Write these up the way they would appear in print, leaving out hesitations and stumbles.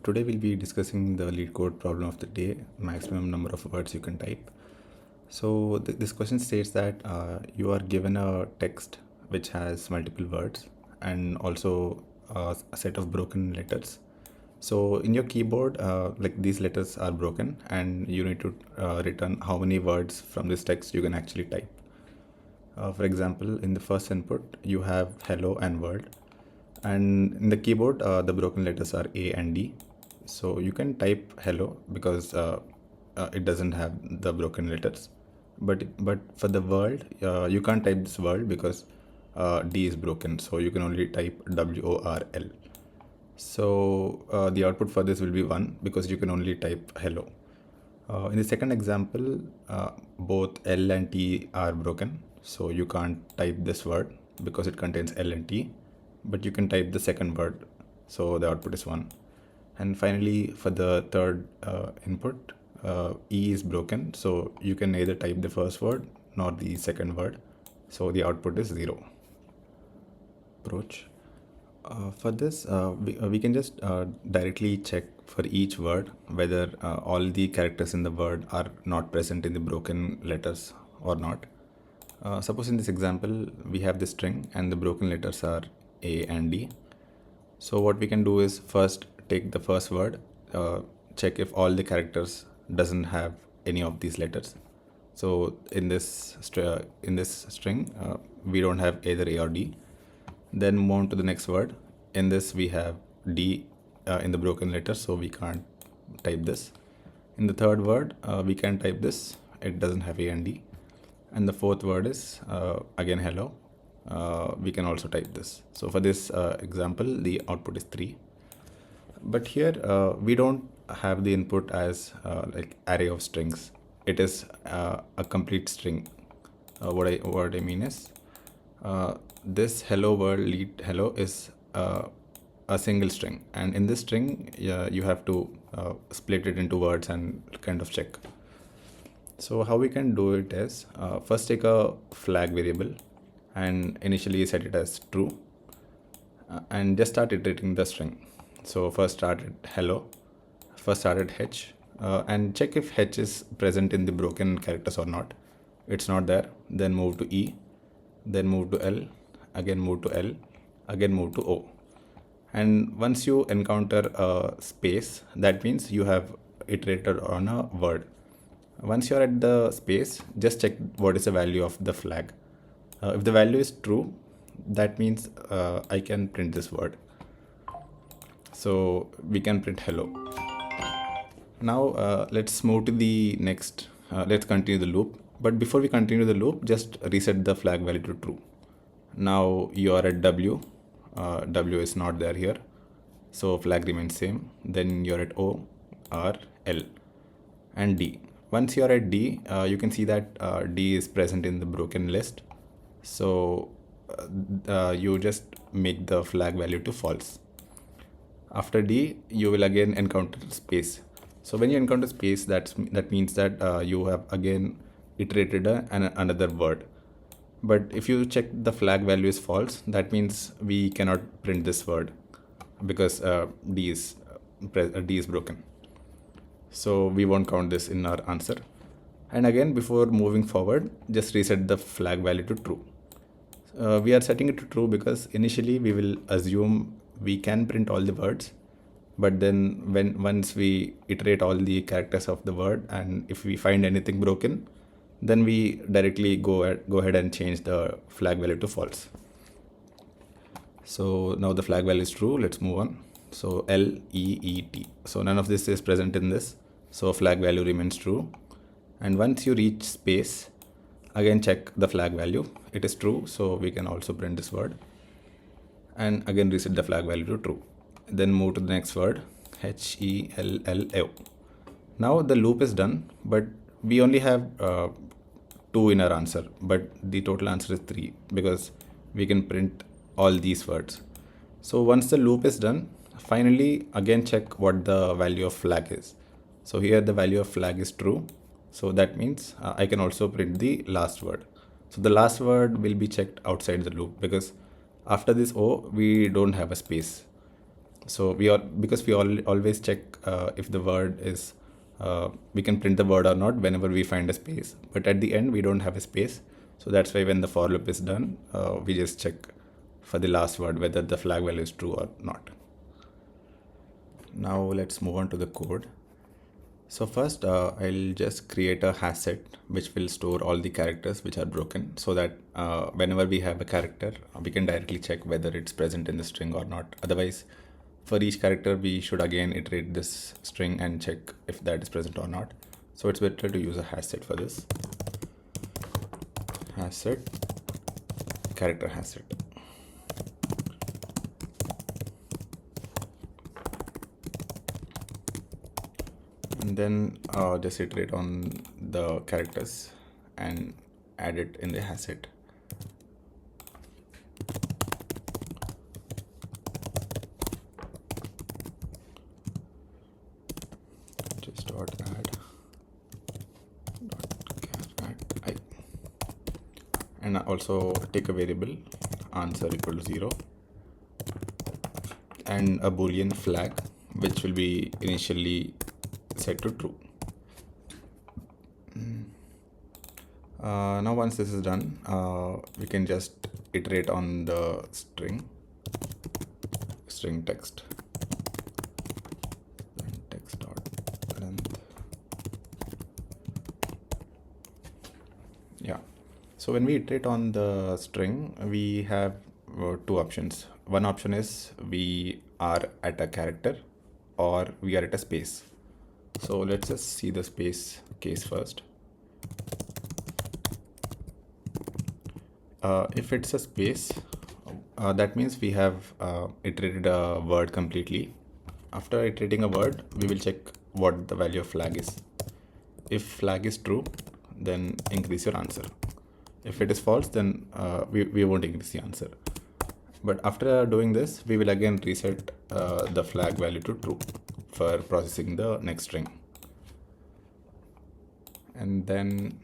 Today we'll be discussing the LeetCode problem of the day, maximum number of words you can type. So this question states that you are given a text which has multiple words and also a set of broken letters. So in your keyboard, like these letters are broken and you need to return how many words from this text you can actually type. For example, in the first input, you have hello and world. And in the keyboard, the broken letters are A and D. So you can type hello because it doesn't have the broken letters. But for the world, you can't type this world because D is broken. So you can only type WORL. So the output for this will be 1 because you can only type hello. In the second example, both L and T are broken. So you can't type this word because it contains L and T, but you can type the second word. So the output is 1. And finally, for the third input, E is broken. So you can neither type the first word nor the second word. So the output is 0. Approach. For this, we can just directly check for each word whether all the characters in the word are not present in the broken letters or not. Suppose in this example, we have the string and the broken letters are A and D. So what we can do is first take the first word, check if all the characters doesn't have any of these letters. So in this string, we don't have either A or D. Then move on to the next word. In this we have D in the broken letter, so we can't type this. In the third word, we can type this. It doesn't have A and D. And the fourth word is again hello. We can also type this. So for this example, the output is 3. But here we don't have the input as like array of strings. It is a complete string. What I mean is this hello world lead hello is a single string, and in this string you have to split it into words and kind of check. So how we can do it is first take a flag variable and initially set it as true and just start iterating the string. So first started hello, first started h and check if h is present in the broken characters or not. It's not there. Then move to E, then move to L, again move to L, again move to O. And once you encounter a space, that means you have iterated on a word. Once you're at the space, just check what is the value of the flag. If the value is true, that means I can print this word. So we can print hello. Now let's move to the next. Let's continue the loop. But before we continue the loop, just reset the flag value to true. Now you are at W. W is not there here. So flag remains same. Then you're at O, R, L, and D. Once you're at D, you can see that D is present in the broken list. So you just make the flag value to false. After D, you will again encounter space. So when you encounter space, that means that you have again iterated another word. But if you check the flag value is false, that means we cannot print this word because D is broken. So we won't count this in our answer. And again, before moving forward, just reset the flag value to true. We are setting it to true because initially we will assume we can print all the words, but then once we iterate all the characters of the word and if we find anything broken, then we directly go ahead and change the flag value to false. So now the flag value is true. Let's move on. So L, E, E, T. So none of this is present in this. So flag value remains true. And once you reach space, again check the flag value. It is true. So we can also print this word. And again reset the flag value to true. Then move to the next word, H, E, L, L, O. Now the loop is done, but we only have 2 in our answer, but the total answer is 3 because we can print all these words. So once the loop is done, finally again check what the value of flag is. So here the value of flag is true. So that means I can also print the last word. So the last word will be checked outside the loop because after this O, we don't have a space. So because we always check if the word is, we can print the word or not whenever we find a space. But at the end, we don't have a space. So that's why when the for loop is done, we just check for the last word whether the flag value is true or not. Now let's move on to the code. So first, I'll just create a hash set which will store all the characters which are broken, so that whenever we have a character, we can directly check whether it's present in the string or not. Otherwise, for each character, we should again iterate this string and check if that is present or not. So it's better to use a hash set for this. Hash set, character hash set. And then just iterate on the characters and add it in the hash set. Just dot add I, and also take a variable answer equal to 0 and a boolean flag which will be initially set to true. Now once this is done, we can just iterate on the string text dot length. Yeah, so when we iterate on the string, we have two options. One option is we are at a character or we are at a space. So let's just see the space case first. If it's a space, that means we have iterated a word completely. After iterating a word, we will check what the value of flag is. If flag is true, then increase your answer. If it is false, then we won't increase the answer. But after doing this, we will again reset the flag value to true for processing the next string. And then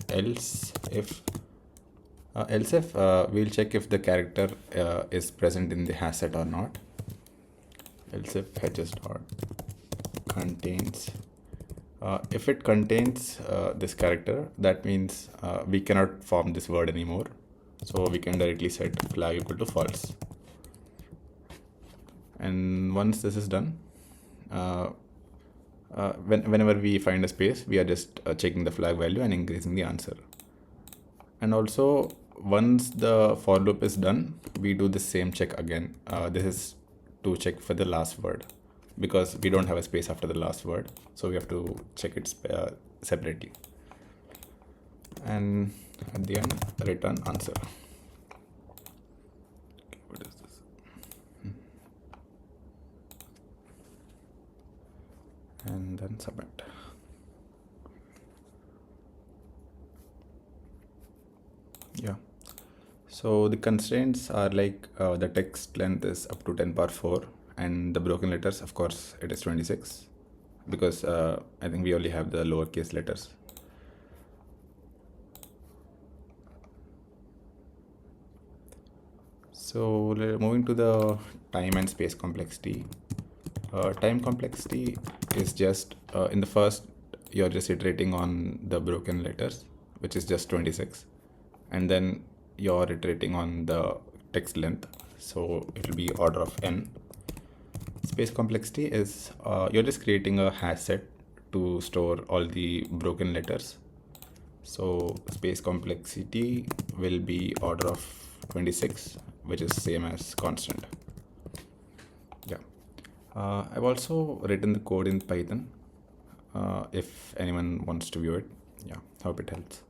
else if we'll check if the character is present in the hash set or not. Else if hedges dot contains, if it contains this character, that means we cannot form this word anymore. So we can directly set flag equal to false. And once this is done, whenever we find a space, we are just checking the flag value and increasing the answer. And also, once the for loop is done, we do the same check again. This is to check for the last word, because we don't have a space after the last word, so we have to check it separately. And at the end, return answer. Okay, what is this? And then submit. Yeah. So the constraints are like the text length is up to 10 power 4, and the broken letters, of course, it is 26, because I think we only have the lowercase letters. So moving to the time and space complexity. Time complexity is just in the first, you're just iterating on the broken letters, which is just 26, and then you're iterating on the text length, so it will be order of n. Space complexity is you're just creating a hash set to store all the broken letters. So space complexity will be order of 26, which is same as constant. Yeah. I've also written the code in Python if anyone wants to view it. Yeah, hope it helps.